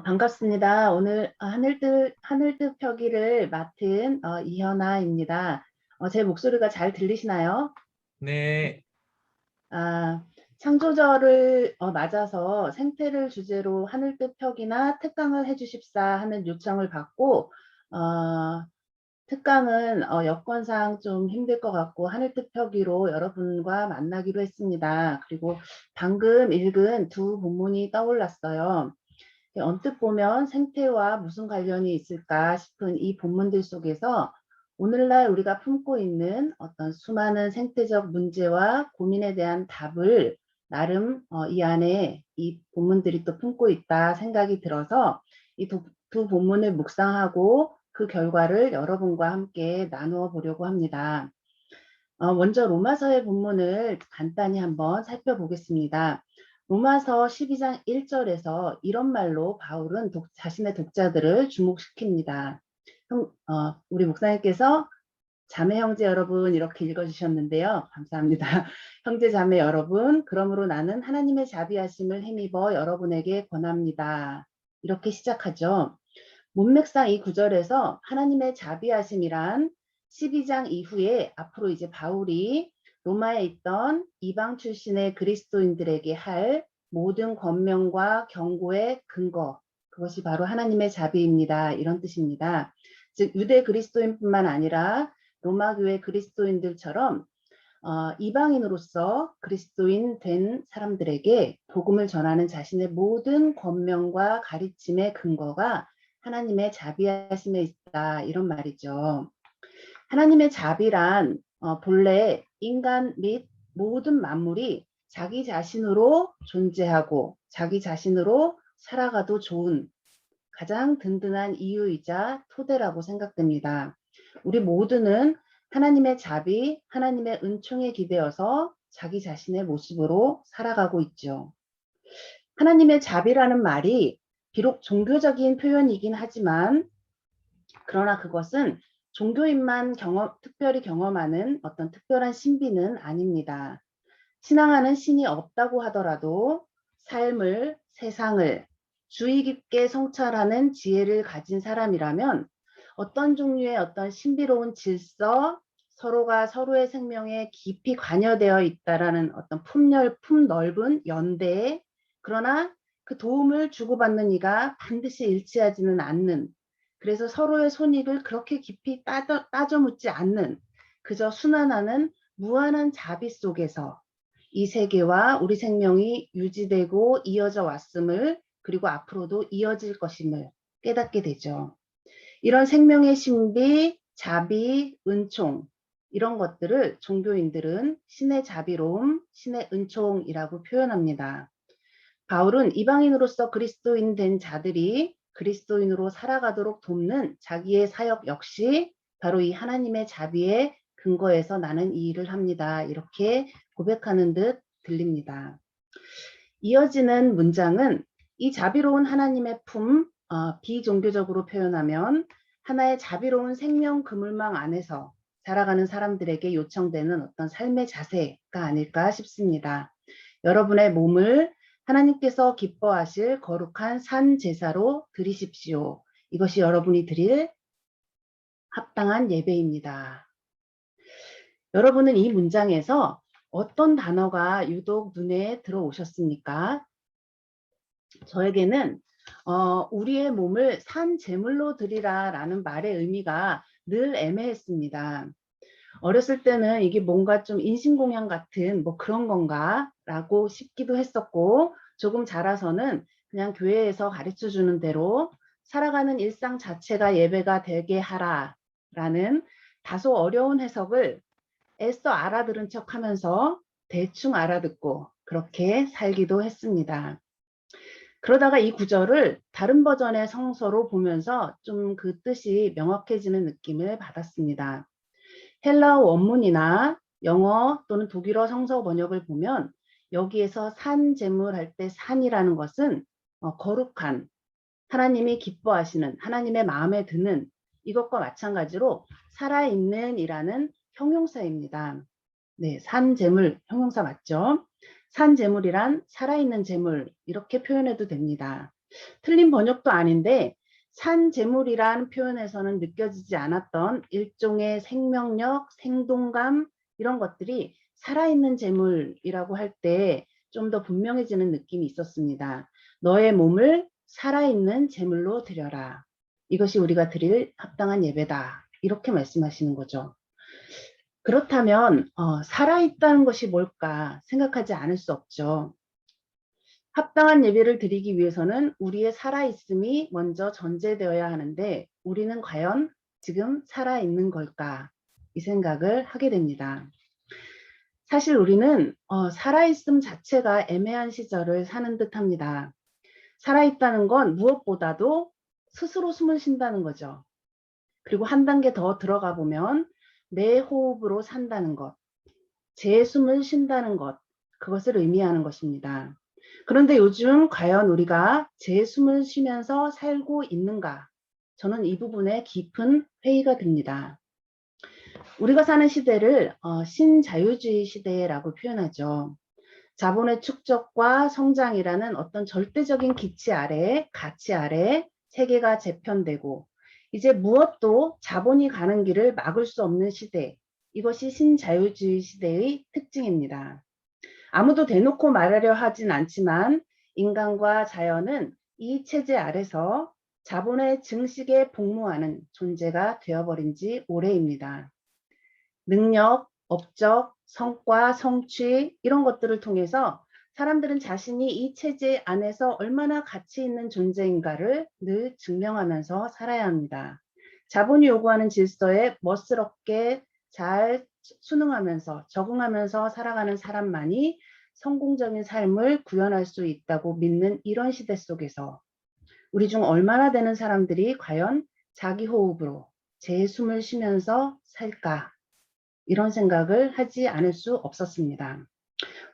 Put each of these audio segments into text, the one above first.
반갑습니다. 오늘 하늘뜻 펴기를 맡은 이현아입니다. 제 목소리가 잘 들리시나요? 네, 아, 창조절을 맞아서 생태를 주제로 하늘뜻 펴기나 특강을 해주십사 하는 요청을 받고 어, 특강은 여건상 좀 힘들 것 같고 하늘뜻 펴기로 여러분과 만나기로 했습니다. 그리고 방금 읽은 두 본문이 떠올랐어요. 언뜻 보면 생태와 무슨 관련이 있을까 싶은 이 본문들 속에서 오늘날 우리가 품고 있는 어떤 수많은 생태적 문제와 고민에 대한 답을 나름 이 안에 이 본문들이 또 품고 있다 생각이 들어서 이 두 본문을 묵상하고 그 결과를 여러분과 함께 나누어 보려고 합니다. 먼저 로마서의 본문을 간단히 한번 살펴보겠습니다. 로마서 12장 1절에서 이런 말로 바울은 자신의 독자들을 주목시킵니다. 우리 목사님께서 자매 형제 여러분 이렇게 읽어주셨는데요. 감사합니다. 형제 자매 여러분, 그러므로 나는 하나님의 자비하심을 힘입어 여러분에게 권합니다. 이렇게 시작하죠. 문맥상 이 구절에서 하나님의 자비하심이란 12장 이후에 앞으로 이제 바울이 로마에 있던 이방 출신의 그리스도인들에게 할 모든 권면과 경고의 근거, 그것이 바로 하나님의 자비입니다. 이런 뜻입니다. 즉 유대 그리스도인뿐만 아니라 로마 교회 그리스도인들처럼 이방인으로서 그리스도인 된 사람들에게 복음을 전하는 자신의 모든 권면과 가르침의 근거가 하나님의 자비하심에 있다. 이런 말이죠. 하나님의 자비란 본래 인간 및 모든 만물이 자기 자신으로 존재하고 자기 자신으로 살아가도 좋은 가장 든든한 이유이자 토대라고 생각됩니다. 우리 모두는 하나님의 자비, 하나님의 은총에 기대어서 자기 자신의 모습으로 살아가고 있죠. 하나님의 자비라는 말이 비록 종교적인 표현이긴 하지만 그러나 그것은 종교인만 특별히 경험하는 어떤 특별한 신비는 아닙니다. 신앙하는 신이 없다고 하더라도 삶을, 세상을 주의 깊게 성찰하는 지혜를 가진 사람이라면 어떤 종류의 어떤 신비로운 질서, 서로가 서로의 생명에 깊이 관여되어 있다라는 어떤 품넓은 연대에 그러나 그 도움을 주고받는 이가 반드시 일치하지는 않는 그래서 서로의 손익을 그렇게 깊이 따져 묻지 않는 그저 순환하는 무한한 자비 속에서 이 세계와 우리 생명이 유지되고 이어져 왔음을 그리고 앞으로도 이어질 것임을 깨닫게 되죠. 이런 생명의 신비, 자비, 은총 이런 것들을 종교인들은 신의 자비로움, 신의 은총이라고 표현합니다. 바울은 이방인으로서 그리스도인 된 자들이 그리스도인으로 살아가도록 돕는 자기의 사역 역시 바로 이 하나님의 자비의 근거에서 나는 이 일을 합니다. 이렇게 고백하는 듯 들립니다. 이어지는 문장은 이 자비로운 하나님의 비종교적으로 표현하면 하나의 자비로운 생명 그물망 안에서 살아가는 사람들에게 요청되는 어떤 삶의 자세가 아닐까 싶습니다. 여러분의 몸을 하나님께서 기뻐하실 거룩한 산 제사로 드리십시오. 이것이 여러분이 드릴 합당한 예배입니다. 여러분은 이 문장에서 어떤 단어가 유독 눈에 들어오셨습니까? 저에게는 우리의 몸을 산 제물로 드리라 라는 말의 의미가 늘 애매했습니다. 어렸을 때는 이게 뭔가 좀 인신공양 같은 뭐 그런 건가 라고 싶기도 했었고 조금 자라서는 그냥 교회에서 가르쳐 주는 대로 살아가는 일상 자체가 예배가 되게 하라 라는 다소 어려운 해석을 애써 알아들은 척 하면서 대충 알아듣고 그렇게 살기도 했습니다. 그러다가 이 구절을 다른 버전의 성서로 보면서 좀 그 뜻이 명확해지는 느낌을 받았습니다. 헬라어 원문이나 영어 또는 독일어 성서 번역을 보면 여기에서 산 제물 할 때 산이라는 것은 거룩한 하나님이 기뻐하시는 하나님의 마음에 드는 이것과 마찬가지로 살아있는 이라는 형용사입니다. 네, 산 제물 형용사 맞죠? 산 제물이란 살아있는 제물 이렇게 표현해도 됩니다. 틀린 번역도 아닌데 산재물이란 표현에서는 느껴지지 않았던 일종의 생명력, 생동감 이런 것들이 살아있는 재물이라고 할 때 좀 더 분명해지는 느낌이 있었습니다. 너의 몸을 살아있는 재물로 드려라. 이것이 우리가 드릴 합당한 예배다. 이렇게 말씀하시는 거죠. 그렇다면 살아있다는 것이 뭘까 생각하지 않을 수 없죠. 합당한 예배를 드리기 위해서는 우리의 살아있음이 먼저 전제되어야 하는데 우리는 과연 지금 살아있는 걸까? 이 생각을 하게 됩니다. 사실 우리는 살아있음 자체가 애매한 시절을 사는 듯합니다. 살아있다는 건 무엇보다도 스스로 숨을 쉰다는 거죠. 그리고 한 단계 더 들어가 보면 내 호흡으로 산다는 것, 제 숨을 쉰다는 것, 그것을 의미하는 것입니다. 그런데 요즘 과연 우리가 제 숨을 쉬면서 살고 있는가? 저는 이 부분에 깊은 회의가 듭니다. 우리가 사는 시대를 신자유주의 시대라고 표현하죠. 자본의 축적과 성장이라는 어떤 절대적인 기치 아래, 가치 아래 세계가 재편되고 이제 무엇도 자본이 가는 길을 막을 수 없는 시대, 이것이 신자유주의 시대의 특징입니다. 아무도 대놓고 말하려 하진 않지만 인간과 자연은 이 체제 아래서 자본의 증식에 복무하는 존재가 되어버린 지 오래입니다. 능력, 업적, 성과, 성취 이런 것들을 통해서 사람들은 자신이 이 체제 안에서 얼마나 가치 있는 존재인가를 늘 증명하면서 살아야 합니다. 자본이 요구하는 질서에 멋스럽게 잘 순응하면서 적응하면서 살아가는 사람만이 성공적인 삶을 구현할 수 있다고 믿는 이런 시대 속에서 우리 중 얼마나 되는 사람들이 과연 자기 호흡으로 제 숨을 쉬면서 살까? 이런 생각을 하지 않을 수 없었습니다.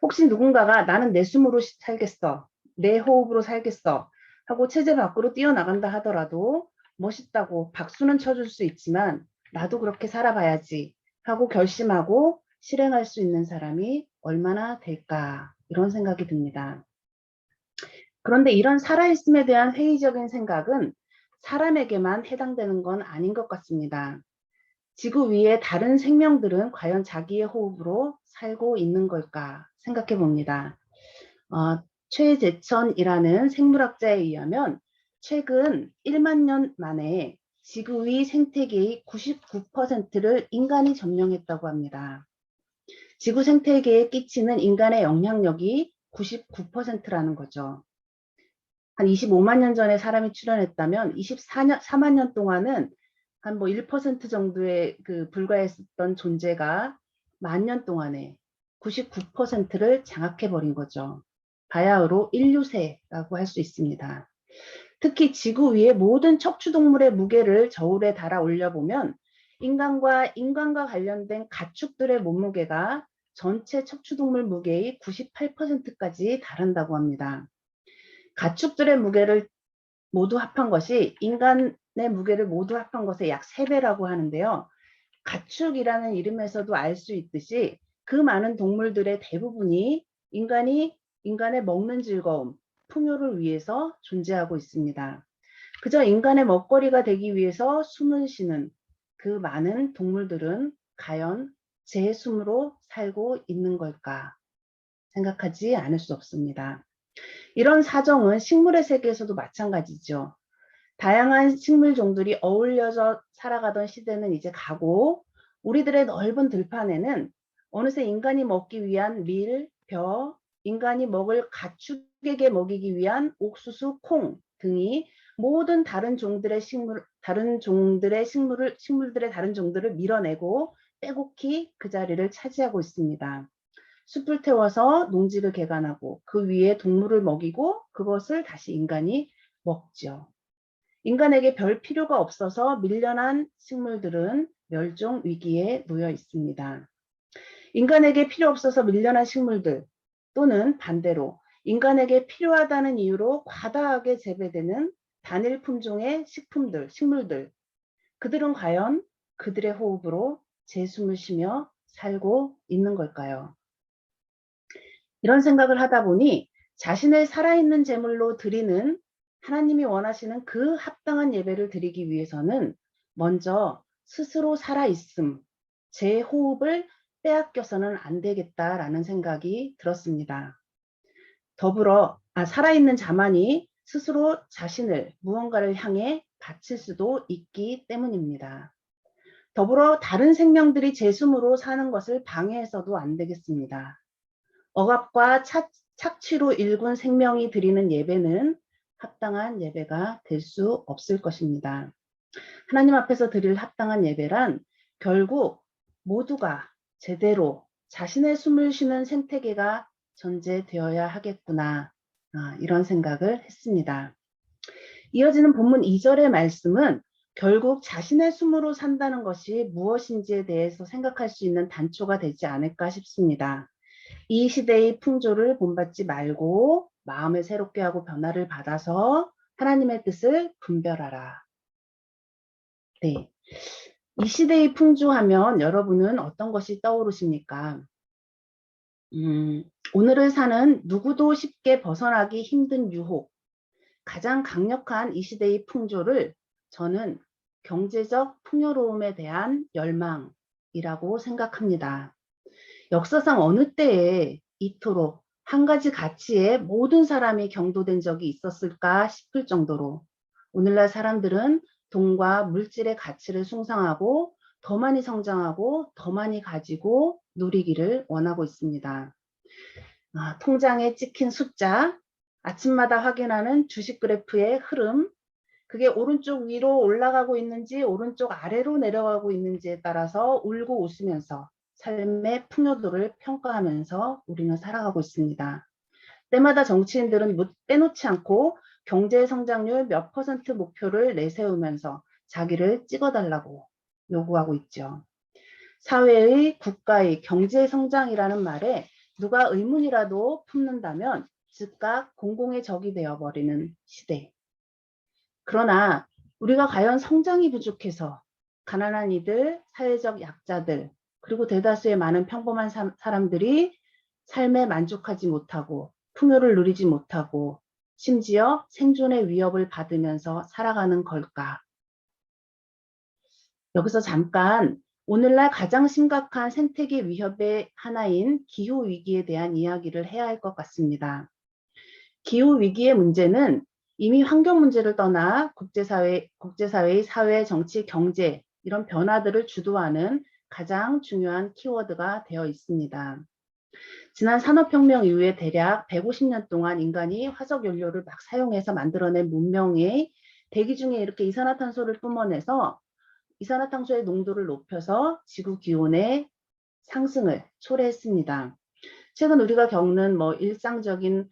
혹시 누군가가 나는 내 숨으로 살겠어, 내 호흡으로 살겠어 하고 체제 밖으로 뛰어나간다 하더라도 멋있다고 박수는 쳐줄 수 있지만 나도 그렇게 살아봐야지 하고 결심하고 실행할 수 있는 사람이 얼마나 될까 이런 생각이 듭니다. 그런데 이런 살아있음에 대한 회의적인 생각은 사람에게만 해당되는 건 아닌 것 같습니다. 지구 위의 다른 생명들은 과연 자기의 호흡으로 살고 있는 걸까 생각해 봅니다. 최재천이라는 생물학자에 의하면 최근 1만 년 만에 지구 위 생태계의 99%를 인간이 점령했다고 합니다. 지구 생태계에 끼치는 인간의 영향력이 99%라는 거죠. 한 25만 년 전에 사람이 출현했다면 4만 년 동안은 한 1% 정도의 불과했었던 존재가 만 년 동안에 99%를 장악해버린 거죠. 바야흐로 인류세라고 할 수 있습니다. 특히 지구 위의 모든 척추동물의 무게를 저울에 달아 올려보면 인간과 관련된 가축들의 몸무게가 전체 척추동물 무게의 98%까지 달한다고 합니다. 가축들의 무게를 모두 합한 것이 인간의 무게를 모두 합한 것의 약 3배라고 하는데요. 가축이라는 이름에서도 알 수 있듯이 그 많은 동물들의 대부분이 인간의 먹는 즐거움, 풍요를 위해서 존재하고 있습니다. 그저 인간의 먹거리가 되기 위해서 숨을 쉬는 그 많은 동물들은 과연 제 숨으로 살고 있는 걸까 생각하지 않을 수 없습니다. 이런 사정은 식물의 세계에서도 마찬가지죠. 다양한 식물종들이 어울려서 살아가던 시대는 이제 가고 우리들의 넓은 들판에는 어느새 인간이 먹기 위한 밀, 벼, 인간이 먹을 가축에게 먹이기 위한 옥수수, 콩 등이 모든 다른 종들의 식물들의 다른 종들을 밀어내고 빼곡히 그 자리를 차지하고 있습니다. 숲을 태워서 농지를 개간하고 그 위에 동물을 먹이고 그것을 다시 인간이 먹죠. 인간에게 별 필요가 없어서 밀려난 식물들은 멸종 위기에 놓여 있습니다. 인간에게 필요 없어서 밀려난 식물들 또는 반대로 인간에게 필요하다는 이유로 과다하게 재배되는 단일 품종의 식물들, 그들은 과연 그들의 호흡으로 제 숨을 쉬며 살고 있는 걸까요? 이런 생각을 하다 보니 자신을 살아있는 제물로 드리는 하나님이 원하시는 그 합당한 예배를 드리기 위해서는 먼저 스스로 살아있음, 제 호흡을 빼앗겨서는 안 되겠다라는 생각이 들었습니다. 더불어 살아있는 자만이 스스로 자신을 무언가를 향해 바칠 수도 있기 때문입니다. 더불어 다른 생명들이 제 숨으로 사는 것을 방해해서도 안 되겠습니다. 억압과 착취로 일군 생명이 드리는 예배는 합당한 예배가 될 수 없을 것입니다. 하나님 앞에서 드릴 합당한 예배란 결국 모두가 제대로 자신의 숨을 쉬는 생태계가 전제되어야 하겠구나, 이런 생각을 했습니다. 이어지는 본문 2절의 말씀은 결국 자신의 숨으로 산다는 것이 무엇인지에 대해서 생각할 수 있는 단초가 되지 않을까 싶습니다. 이 시대의 풍조를 본받지 말고 마음을 새롭게 하고 변화를 받아서 하나님의 뜻을 분별하라. 네. 이 시대의 풍조하면 여러분은 어떤 것이 떠오르십니까? 오늘을 사는 누구도 쉽게 벗어나기 힘든 유혹, 가장 강력한 이 시대의 풍조를 저는 경제적 풍요로움에 대한 열망이라고 생각합니다. 역사상 어느 때에 이토록 한 가지 가치에 모든 사람이 경도된 적이 있었을까 싶을 정도로 오늘날 사람들은 돈과 물질의 가치를 숭상하고 더 많이 성장하고 더 많이 가지고 누리기를 원하고 있습니다. 통장에 찍힌 숫자, 아침마다 확인하는 주식 그래프의 흐름, 그게 오른쪽 위로 올라가고 있는지 오른쪽 아래로 내려가고 있는지에 따라서 울고 웃으면서 삶의 풍요도를 평가하면서 우리는 살아가고 있습니다. 때마다 정치인들은 빼놓지 않고 경제 성장률 몇 % 목표를 내세우면서 자기를 찍어달라고 요구하고 있죠. 사회의, 국가의 경제 성장이라는 말에 누가 의문이라도 품는다면 즉각 공공의 적이 되어버리는 시대. 그러나 우리가 과연 성장이 부족해서 가난한 이들, 사회적 약자들, 그리고 대다수의 많은 평범한 사람들이 삶에 만족하지 못하고 풍요를 누리지 못하고 심지어 생존의 위협을 받으면서 살아가는 걸까? 여기서 잠깐 오늘날 가장 심각한 생태계 위협의 하나인 기후위기에 대한 이야기를 해야 할 것 같습니다. 기후위기의 문제는 이미 환경 문제를 떠나 국제사회의 사회, 정치, 경제 이런 변화들을 주도하는 가장 중요한 키워드가 되어 있습니다. 지난 산업혁명 이후에 대략 150년 동안 인간이 화석연료를 막 사용해서 만들어낸 문명의 대기 중에 이렇게 이산화탄소를 뿜어내서 이산화탄소의 농도를 높여서 지구 기온의 상승을 초래했습니다. 최근 우리가 겪는 일상적인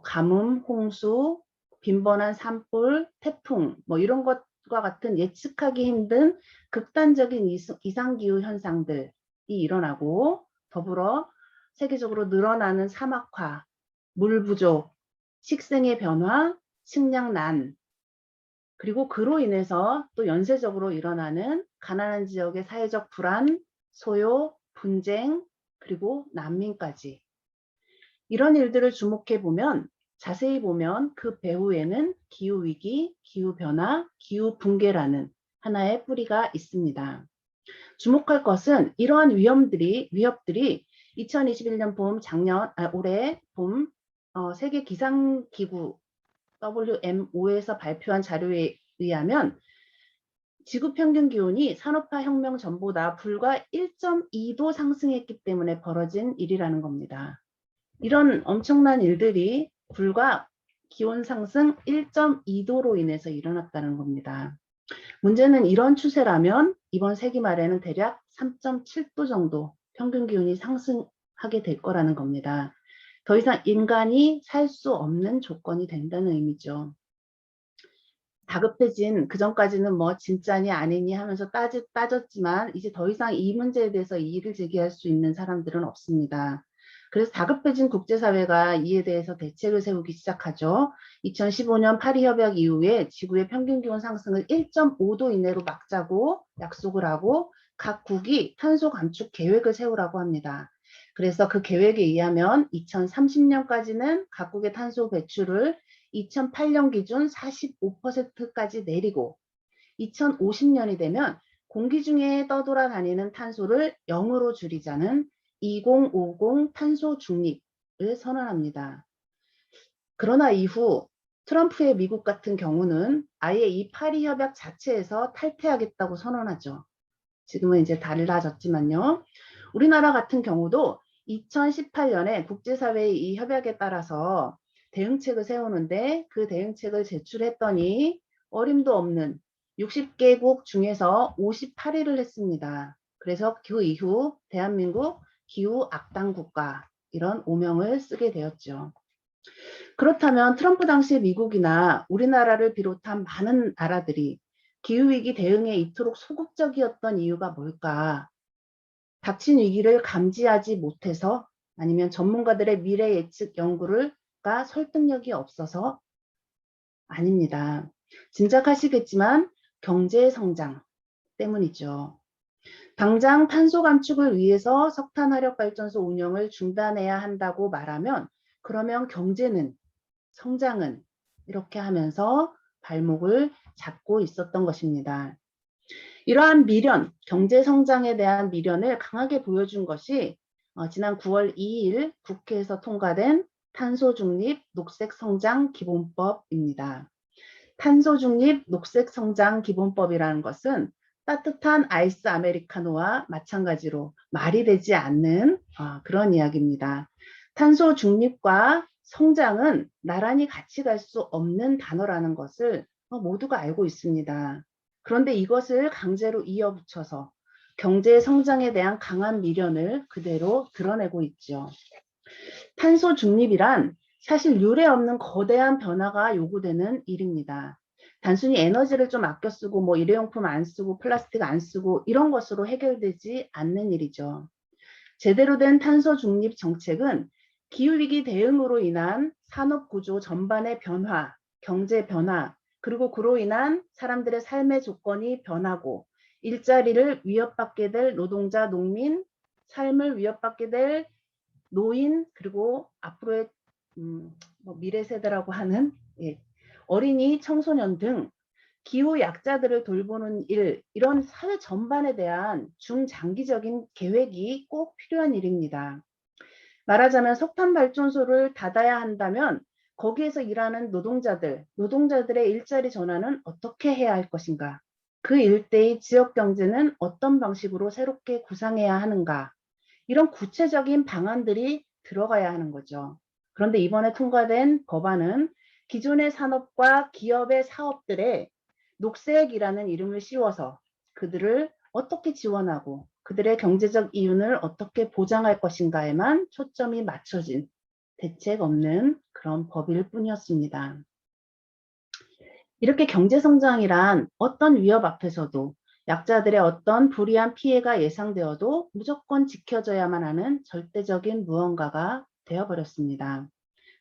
가뭄, 홍수, 빈번한 산불, 태풍 이런 것과 같은 예측하기 힘든 극단적인 이상기후 현상들이 일어나고 더불어 세계적으로 늘어나는 사막화, 물 부족, 식생의 변화, 식량난, 그리고 그로 인해서 또 연쇄적으로 일어나는 가난한 지역의 사회적 불안, 소요, 분쟁, 그리고 난민까지. 이런 일들을 주목해 보면 자세히 보면 그 배후에는 기후위기, 기후변화, 기후붕괴라는 하나의 뿌리가 있습니다. 주목할 것은 이러한 위협들이 2021년 봄 올해 봄 세계 기상기구 WMO에서 발표한 자료에 의하면 지구 평균 기온이 산업화 혁명 전보다 불과 1.2도 상승했기 때문에 벌어진 일이라는 겁니다. 이런 엄청난 일들이 불과 기온 상승 1.2도로 인해서 일어났다는 겁니다. 문제는 이런 추세라면 이번 세기 말에는 대략 3.7도 정도 평균 기온이 상승하게 될 거라는 겁니다. 더 이상 인간이 살 수 없는 조건이 된다는 의미죠. 다급해진 그전까지는 진짜니 아니니 하면서 따졌지만 이제 더 이상 이 문제에 대해서 이의를 제기할 수 있는 사람들은 없습니다. 그래서 다급해진 국제사회가 이에 대해서 대책을 세우기 시작하죠. 2015년 파리협약 이후에 지구의 평균기온 상승을 1.5도 이내로 막자고 약속을 하고 각 국이 탄소 감축 계획을 세우라고 합니다. 그래서 그 계획에 의하면 2030년까지는 각국의 탄소 배출을 2008년 기준 45%까지 내리고 2050년이 되면 공기 중에 떠돌아다니는 탄소를 0으로 줄이자는 2050 탄소 중립을 선언합니다. 그러나 이후 트럼프의 미국 같은 경우는 아예 이 파리 협약 자체에서 탈퇴하겠다고 선언하죠. 지금은 이제 달라졌지만요. 우리나라 같은 경우도 2018년에 국제사회의 이 협약에 따라서 대응책을 세우는데 그 대응책을 제출했더니 어림도 없는 60개국 중에서 58위를 했습니다. 그래서 그 이후 대한민국 기후 악당 국가 이런 오명을 쓰게 되었죠. 그렇다면 트럼프 당시 미국이나 우리나라를 비롯한 많은 나라들이 기후위기 대응에 이토록 소극적이었던 이유가 뭘까? 닥친 위기를 감지하지 못해서 아니면 전문가들의 미래 예측 연구가 설득력이 없어서 아닙니다. 짐작하시겠지만 경제 성장 때문이죠. 당장 탄소 감축을 위해서 석탄 화력 발전소 운영을 중단해야 한다고 말하면 그러면 경제는 성장은 이렇게 하면서 발목을 잡고 있었던 것입니다. 이러한 미련, 경제 성장에 대한 미련을 강하게 보여준 것이 지난 9월 2일 국회에서 통과된 탄소중립 녹색성장 기본법입니다. 탄소중립 녹색성장 기본법이라는 것은 따뜻한 아이스 아메리카노와 마찬가지로 말이 되지 않는 그런 이야기입니다. 탄소 중립과 성장은 나란히 같이 갈 수 없는 단어라는 것을 모두가 알고 있습니다. 그런데 이것을 강제로 이어붙여서 경제 성장에 대한 강한 미련을 그대로 드러내고 있죠. 탄소 중립이란 사실 유례 없는 거대한 변화가 요구되는 일입니다. 단순히 에너지를 좀 아껴 쓰고 뭐 일회용품 안 쓰고 플라스틱 안 쓰고 이런 것으로 해결되지 않는 일이죠. 제대로 된 탄소 중립 정책은 기후위기 대응으로 인한 산업 구조 전반의 변화, 경제 변화, 그리고 그로 인한 사람들의 삶의 조건이 변하고 일자리를 위협받게 될 노동자, 농민, 삶을 위협받게 될 노인, 그리고 앞으로의 미래 세대라고 하는 어린이, 청소년 등 기후 약자들을 돌보는 일, 이런 사회 전반에 대한 중장기적인 계획이 꼭 필요한 일입니다. 말하자면 석탄 발전소를 닫아야 한다면 거기에서 일하는 노동자들의 일자리 전환은 어떻게 해야 할 것인가? 그 일대의 지역 경제는 어떤 방식으로 새롭게 구상해야 하는가? 이런 구체적인 방안들이 들어가야 하는 거죠. 그런데 이번에 통과된 법안은 기존의 산업과 기업의 사업들에 녹색이라는 이름을 씌워서 그들을 어떻게 지원하고 그들의 경제적 이윤을 어떻게 보장할 것인가에만 초점이 맞춰진 대책 없는 그런 법일 뿐이었습니다. 이렇게 경제성장이란 어떤 위협 앞에서도 약자들의 어떤 불이한 피해가 예상되어도 무조건 지켜져야만 하는 절대적인 무언가가 되어버렸습니다.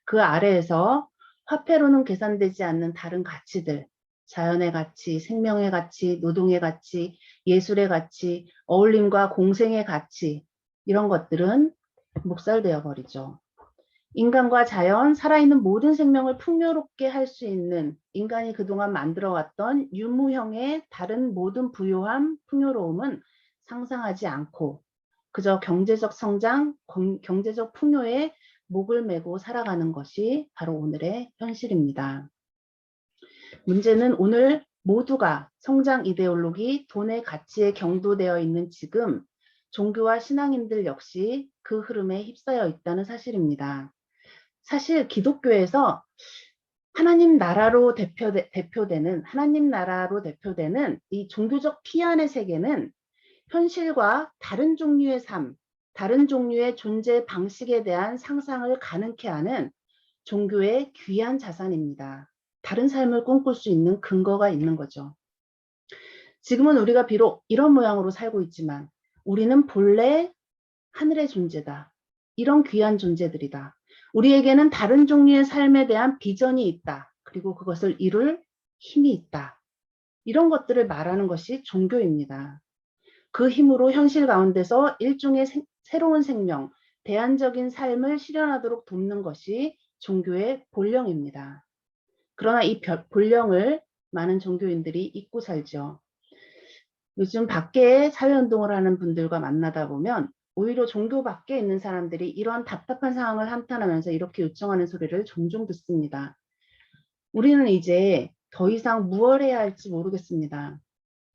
그 아래에서 화폐로는 계산되지 않는 다른 가치들, 자연의 가치, 생명의 가치, 노동의 가치, 예술의 가치, 어울림과 공생의 가치, 이런 것들은 묵살되어 버리죠. 인간과 자연, 살아있는 모든 생명을 풍요롭게 할 수 있는 인간이 그동안 만들어왔던 유무형의 다른 모든 부요함, 풍요로움은 상상하지 않고 그저 경제적 성장, 경제적 풍요에 목을 메고 살아가는 것이 바로 오늘의 현실입니다. 문제는 오늘 모두가 성장 이데올로기, 돈의 가치에 경도되어 있는 지금 종교와 신앙인들 역시 그 흐름에 휩싸여 있다는 사실입니다. 사실 기독교에서 하나님 나라로 대표되는 이 종교적 피안의 세계는 현실과 다른 종류의 삶, 다른 종류의 존재 방식에 대한 상상을 가능케 하는 종교의 귀한 자산입니다. 다른 삶을 꿈꿀 수 있는 근거가 있는 거죠. 지금은 우리가 비록 이런 모양으로 살고 있지만 우리는 본래 하늘의 존재다. 이런 귀한 존재들이다. 우리에게는 다른 종류의 삶에 대한 비전이 있다. 그리고 그것을 이룰 힘이 있다. 이런 것들을 말하는 것이 종교입니다. 그 힘으로 현실 가운데서 일종의 새로운 생명, 대안적인 삶을 실현하도록 돕는 것이 종교의 본령입니다. 그러나 이 본령을 많은 종교인들이 잊고 살죠. 요즘 밖에 사회운동을 하는 분들과 만나다 보면 오히려 종교 밖에 있는 사람들이 이러한 답답한 상황을 한탄하면서 이렇게 요청하는 소리를 종종 듣습니다. 우리는 이제 더 이상 무엇을 해야 할지 모르겠습니다.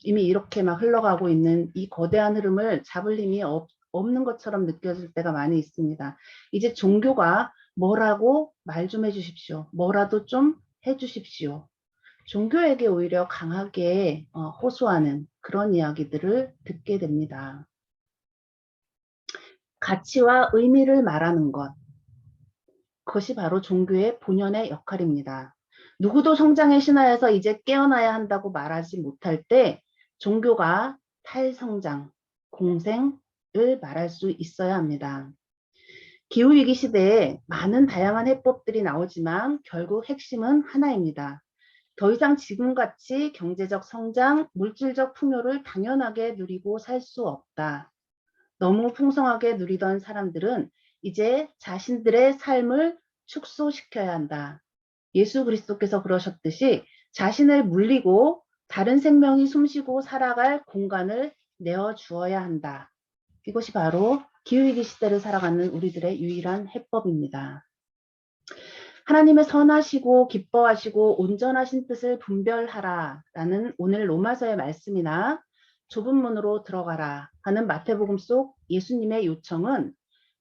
이미 이렇게 막 흘러가고 있는 이 거대한 흐름을 잡을 힘이 없는 것처럼 느껴질 때가 많이 있습니다. 이제 종교가 뭐라고 말 좀 해주십시오. 뭐라도 좀 해주십시오. 종교에게 오히려 강하게 호소하는 그런 이야기들을 듣게 됩니다. 가치와 의미를 말하는 것, 그것이 바로 종교의 본연의 역할입니다. 누구도 성장의 신화에서 이제 깨어나야 한다고 말하지 못할 때 종교가 탈성장, 공생을 말할 수 있어야 합니다. 기후위기 시대에 많은 다양한 해법들이 나오지만 결국 핵심은 하나입니다. 더 이상 지금같이 경제적 성장, 물질적 풍요를 당연하게 누리고 살 수 없다. 너무 풍성하게 누리던 사람들은 이제 자신들의 삶을 축소시켜야 한다. 예수 그리스도께서 그러셨듯이 자신을 물리고 다른 생명이 숨쉬고 살아갈 공간을 내어주어야 한다. 이것이 바로 기후위기 시대를 살아가는 우리들의 유일한 해법입니다. 하나님의 선하시고 기뻐하시고 온전하신 뜻을 분별하라 라는 오늘 로마서의 말씀이나 좁은 문으로 들어가라 하는 마태복음 속 예수님의 요청은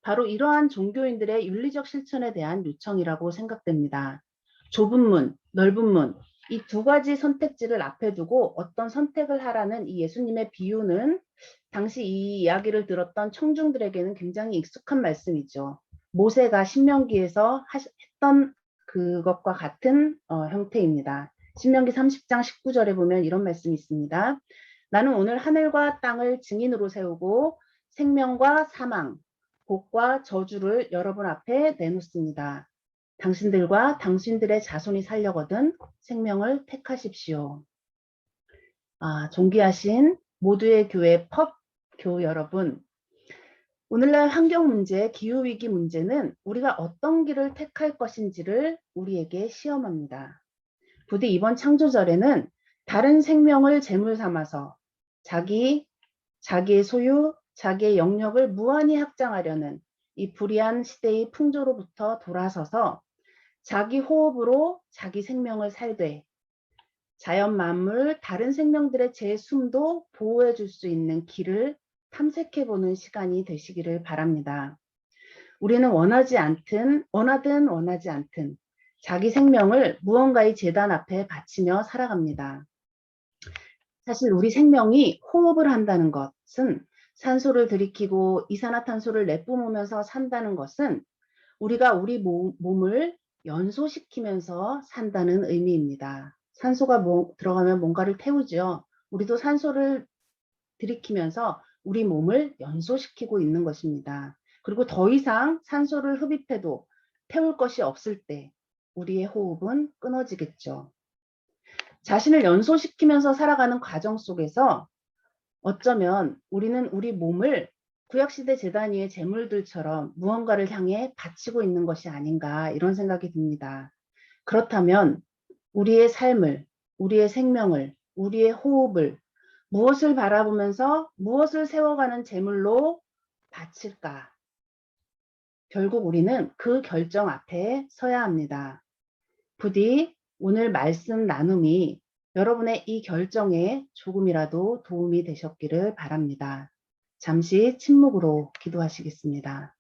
바로 이러한 종교인들의 윤리적 실천에 대한 요청이라고 생각됩니다. 좁은 문, 넓은 문, 이 두 가지 선택지를 앞에 두고 어떤 선택을 하라는 이 예수님의 비유는 당시 이 이야기를 들었던 청중들에게는 굉장히 익숙한 말씀이죠. 모세가 신명기에서 했던 그것과 같은 형태입니다. 신명기 30장 19절에 보면 이런 말씀이 있습니다. 나는 오늘 하늘과 땅을 증인으로 세우고 생명과 사망, 복과 저주를 여러분 앞에 내놓습니다. 당신들과 당신들의 자손이 살려거든 생명을 택하십시오. 존귀하신 모두의 교회 펍교 여러분, 오늘날 환경 문제, 기후위기 문제는 우리가 어떤 길을 택할 것인지를 우리에게 시험합니다. 부디 이번 창조절에는 다른 생명을 제물 삼아서 자기의 소유, 자기의 영역을 무한히 확장하려는 이 불의한 시대의 풍조로부터 돌아서서 자기 호흡으로 자기 생명을 살되 자연 만물, 다른 생명들의 재숨도 보호해 줄 수 있는 길을 탐색해보는 시간이 되시기를 바랍니다. 우리는 원하든 원하지 않든 자기 생명을 무언가의 재단 앞에 바치며 살아갑니다. 사실 우리 생명이 호흡을 한다는 것은 산소를 들이키고 이산화탄소를 내뿜으면서 산다는 것은 우리가 우리 몸을 연소시키면서 산다는 의미입니다. 산소가 들어가면 뭔가를 태우죠. 우리도 산소를 들이키면서 우리 몸을 연소시키고 있는 것입니다. 그리고 더 이상 산소를 흡입해도 태울 것이 없을 때 우리의 호흡은 끊어지겠죠. 자신을 연소시키면서 살아가는 과정 속에서 어쩌면 우리는 우리 몸을 구약시대 제단 위의 제물들처럼 무언가를 향해 바치고 있는 것이 아닌가 이런 생각이 듭니다. 그렇다면 우리의 삶을, 우리의 생명을, 우리의 호흡을 무엇을 바라보면서 무엇을 세워가는 제물로 바칠까? 결국 우리는 그 결정 앞에 서야 합니다. 부디 오늘 말씀 나눔이 여러분의 이 결정에 조금이라도 도움이 되셨기를 바랍니다. 잠시 침묵으로 기도하시겠습니다.